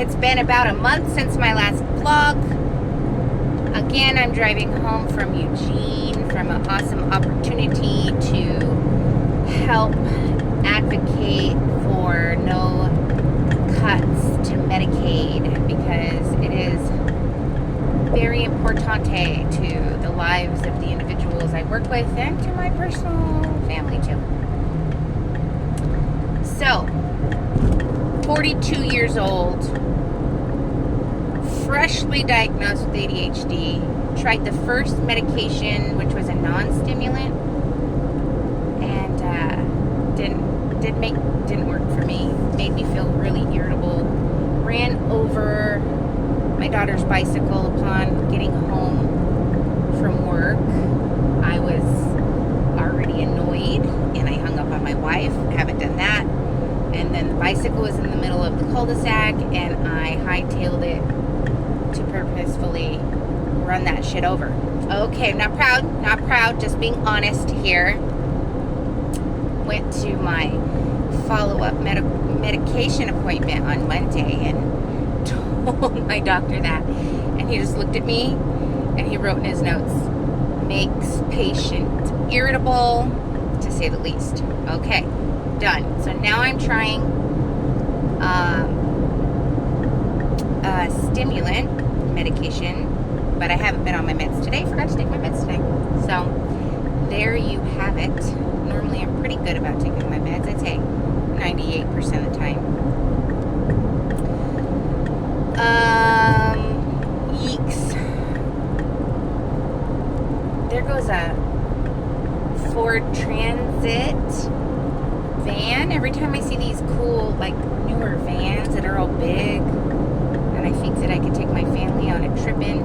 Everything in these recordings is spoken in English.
It's been about a month since my last vlog. Again, I'm driving home from Eugene from an awesome opportunity to help advocate for no cuts to Medicaid because it is very importante to the lives of the individuals I work with and to my personal family too. So, 42 years old, freshly diagnosed with ADHD, tried the first medication, which was a non-stimulant, and didn't work for me. Made me feel really irritable. Ran over my daughter's bicycle upon getting home from work. I was already annoyed, and I hung up on my wife. Haven't done that. And then the bicycle was in the middle of the cul-de-sac, and I hightailed it to purposefully run that shit over. Okay, not proud, just being honest here. Went to my follow-up medication appointment on Monday and told my doctor that. And he just looked at me and he wrote in his notes, makes patient irritable, to say the least. Okay, done. So now I'm trying a stimulant medication, but I haven't been on my meds today. Forgot to take my meds today. So there you have it. Normally I'm pretty good about taking my meds. I'd say 98% of the time. Yeeks. There goes a Ford Transit van. Every time I see these cool, like, newer vans that are all big, and I think that I could take my family on a trip in,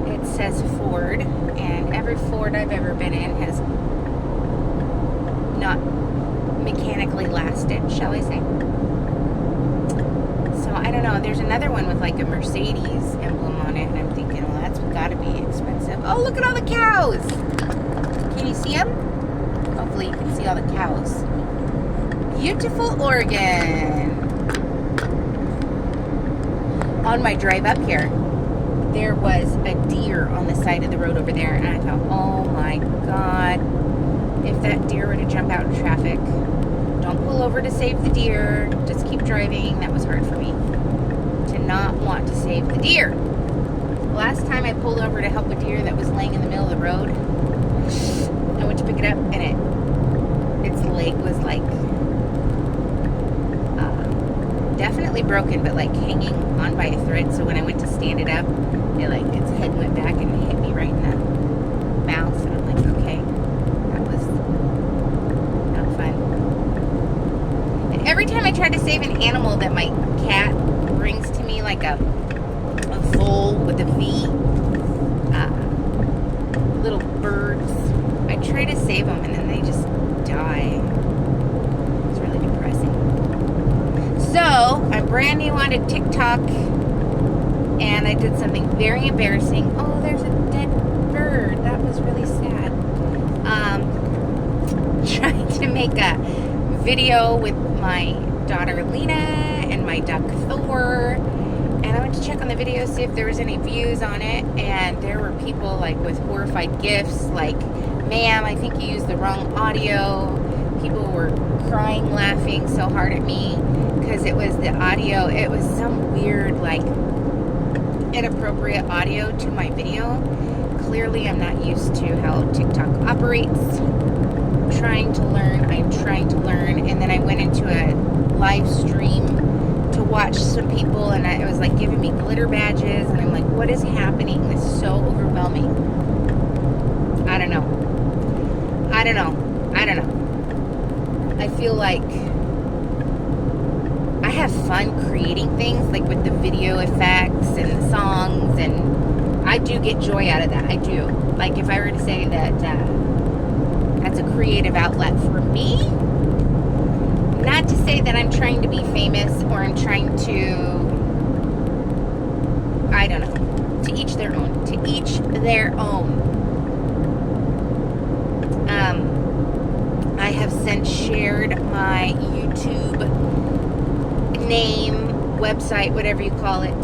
it says Ford, and every Ford I've ever been in has not mechanically lasted, shall I say. So I don't know. There's another one with like a Mercedes emblem on it, and I'm thinking, well, that's gotta be expensive. Oh, look at all the cows! Can you see them? Hopefully you can see all the cows. Beautiful Oregon. On my drive up here, there was a deer on the side of the road over there, and I thought, oh my God, if that deer were to jump out in traffic, don't pull over to save the deer, just keep driving. That was hard for me to not want to save the deer. Last time I pulled over to help a deer that was laying in the middle of the road, I went to pick it up, and its leg was like definitely broken, but like hanging on by a thread. So when I went to stand it up, its head went back and hit me right in the mouth, and I'm like, okay, that was not fun. And every time I try to save an animal that my cat brings to me, like a vole with a V, little birds, I try to save them, and then they just die. It's really depressing. So, I'm brand new onto TikTok, and I did something very embarrassing. Oh, there's a dead bird. That was really sad. Trying to make a video with my daughter Lena and my duck Thor, and I went to check on the video, see if there was any views on it, and there were people like with horrified gifs, like, ma'am, I think you used the wrong audio. People were crying, laughing so hard at me because it was the audio. It was some weird, like, inappropriate audio to my video. Clearly, I'm not used to how TikTok operates. I'm trying to learn, and then I went into a live stream to watch some people, and it was like giving me glitter badges, and I'm like, what is happening? This is so overwhelming. I don't know. I feel like I have fun creating things, like with the video effects and the songs, and I do get joy out of that. I do. Like, if I were to say that that's a creative outlet for me, not to say that I'm trying to be famous or I'm trying to, I don't know, to each their own. To each their own. I have since shared my YouTube name website, whatever you call it,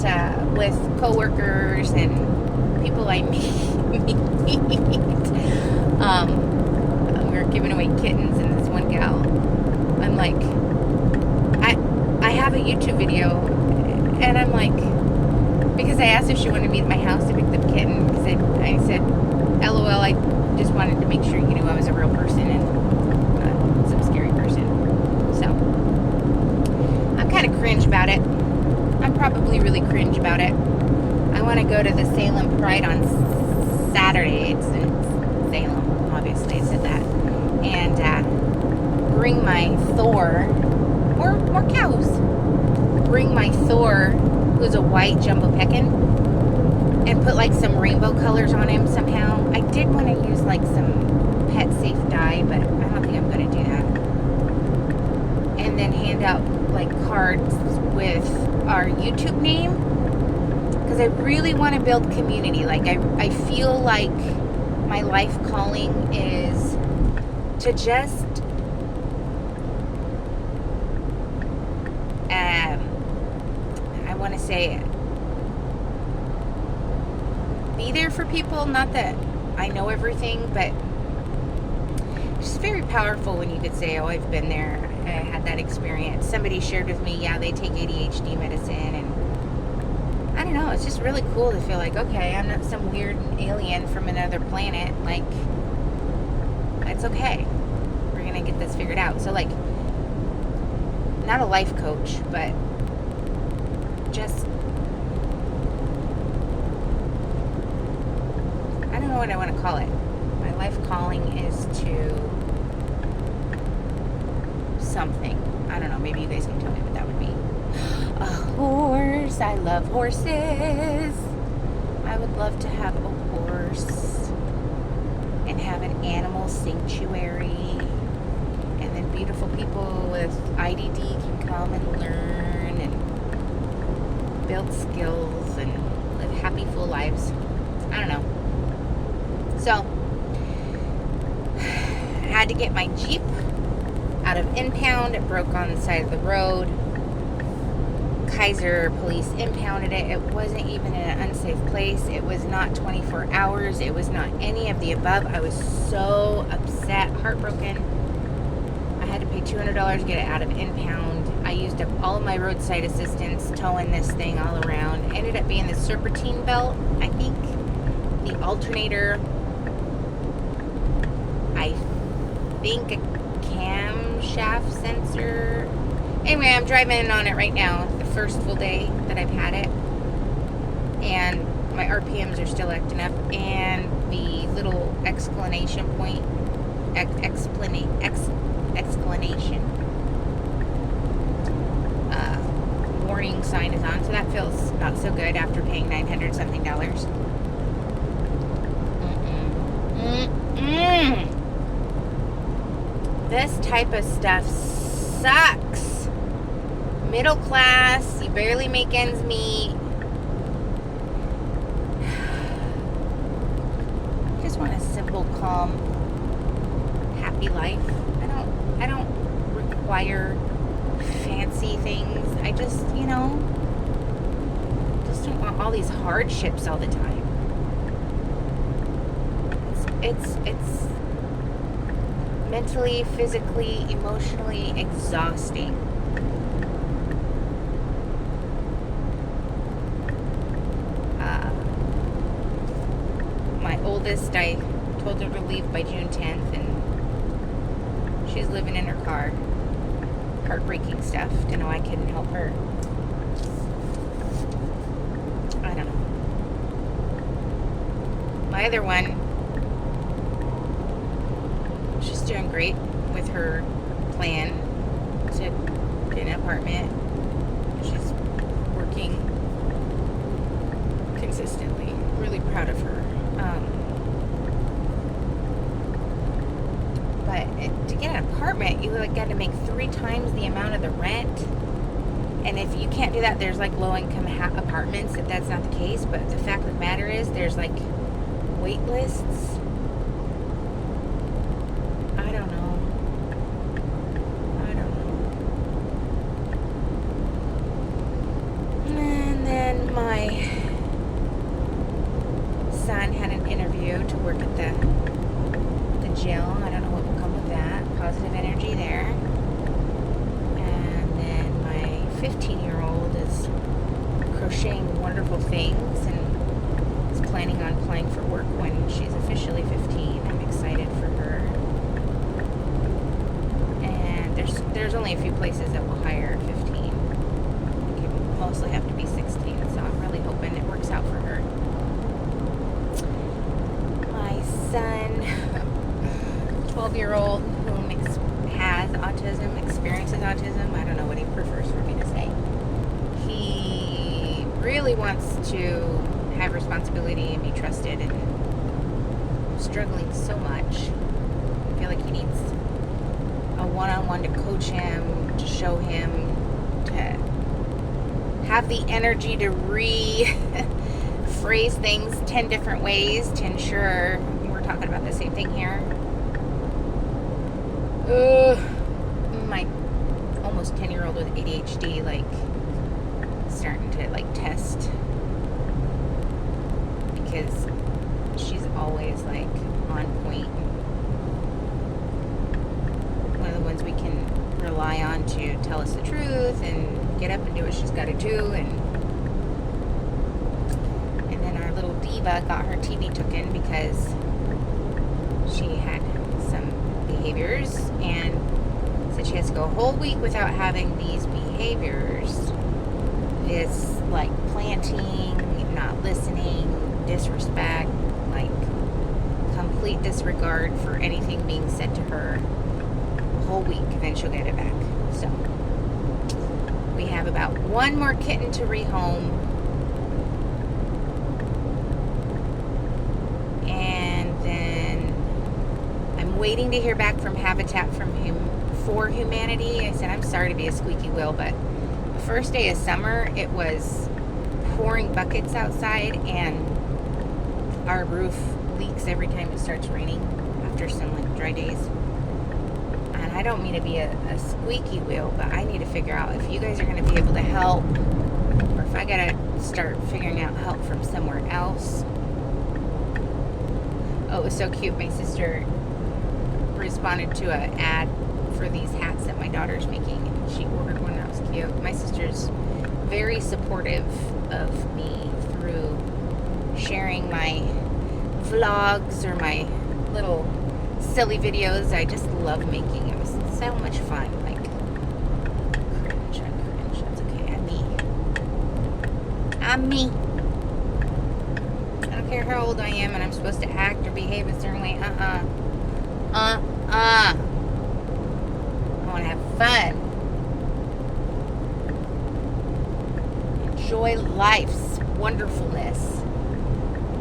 with coworkers and people I meet. We were giving away kittens, and this one gal, I'm like, I have a YouTube video, and I'm like, because I asked if she wanted to meet at my house to pick the kitten, because I said, LOL, I just wanted to make sure you knew I was a real person and not some scary person. So, I'm kind of cringe about it. I'm probably really cringe about it. I want to go to the Salem Pride on Saturday. It's in Salem, obviously, I said that. And bring my Thor, or more cows. Bring my Thor, who's a white jumbo pekin, and put like some rainbow colors on him somehow. I did want to use like some pet safe dye, but I don't think I'm going to do that. And then hand out like cards with our YouTube name, because I really want to build community. Like I feel like my life calling is to just I want to say be there for people. Not that I know everything, but it's just very powerful when you could say, oh, I've been there, I had that experience. Somebody shared with me, yeah, they take ADHD medicine, and I don't know, it's just really cool to feel like, okay, I'm not some weird alien from another planet. Like, it's okay, we're gonna get this figured out. So like, not a life coach, but just, I don't know what I want to call it. My life calling is to something. I don't know. Maybe you guys can tell me what that would be. A horse. I love horses. I would love to have a horse and have an animal sanctuary. And then beautiful people with IDD can come and learn and build skills and live happy, full lives. I don't know. So, I had to get my Jeep out of impound. It broke on the side of the road. Kaiser police impounded it. It wasn't even in an unsafe place. It was not 24 hours. It was not any of the above. I was so upset, heartbroken. I had to pay $200 to get it out of impound. I used up all of my roadside assistance towing this thing all around. Ended up being the serpentine belt, I think. The alternator. I think a camshaft sensor. Anyway, I'm driving on it right now. The first full day that I've had it. And my RPMs are still acting up. And the little exclamation point, exclamation warning sign is on. So that feels not so good after paying $900 something. This type of stuff sucks. Middle class, you barely make ends meet. I just want a simple, calm, happy life. I don't require fancy things. I just, just don't want all these hardships all the time. It's mentally, physically, emotionally exhausting. My oldest, I told her to leave by June 10th, and she's living in her car. Heartbreaking stuff to know I couldn't help her. I don't know. My other one, she's doing great with her plan to get an apartment. She's working consistently. Really proud of her. But to get an apartment, you got to make 3 times the amount of the rent. And if you can't do that, there's like low-income apartments if that's not the case. But the fact of the matter is, there's like wait lists. I don't know. wonderful things and is planning on applying for work when she's officially 15. I'm excited for her. And there's only a few places that will hire at 15. You mostly have to be 16, so I'm really hoping it works out for her. My son, 12-year-old, who has autism, experiences autism, I don't know what he prefers for me to say. He really wants to have responsibility and be trusted, and struggling so much. I feel like he needs a one-on-one to coach him, to show him, to have the energy to rephrase things 10 different ways to ensure we're talking about the same thing here. My almost 10-year-old with ADHD, like, starting to, like, test, because she's always, like, on point. One of the ones we can rely on to tell us the truth and get up and do what she's got to do. And then our little diva got her TB taken because she had some behaviors, and said she has to go a whole week without having these behaviors. This, like, planting, not listening, disrespect, like, complete disregard for anything being said to her a whole week, and then she'll get it back. So we have about one more kitten to rehome, and then I'm waiting to hear back from Habitat for Humanity. I said, I'm sorry to be a squeaky wheel, but the first day of summer, it was pouring buckets outside, and our roof leaks every time it starts raining after some, like, dry days. And I don't mean to be a squeaky wheel, but I need to figure out if you guys are going to be able to help, or if I got to start figuring out help from somewhere else. Oh, it was so cute. My sister responded to an ad for these hats that my daughter's making, and she ordered one that was cute. My sister's very supportive of me through sharing my vlogs or my little silly videos. I just love making. It was so much fun. Like, cringe. That's okay. I'm me. I don't care how old I am and I'm supposed to act or behave a certain way. I want to have fun. Enjoy life's wonderfulness.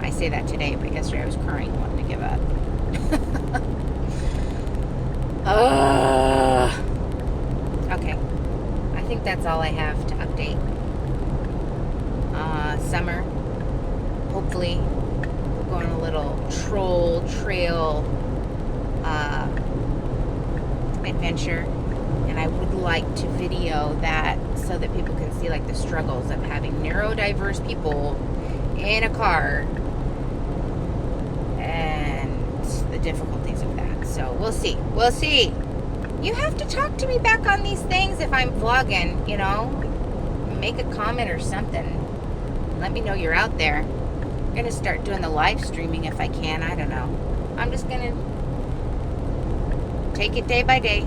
I say that today, but yesterday I was crying, wanting to give up. Okay. I think that's all I have to update. Summer. Hopefully, we're going on a little trail adventure, and I would like to video that so that people can see, like, the struggles of having neurodiverse people in a car and the difficulties of that. So we'll see. You have to talk to me back on these things if I'm vlogging, you know. Make a comment or something. Let me know you're out there. I'm going to start doing the live streaming if I can. I don't know. I'm just going to take it day by day.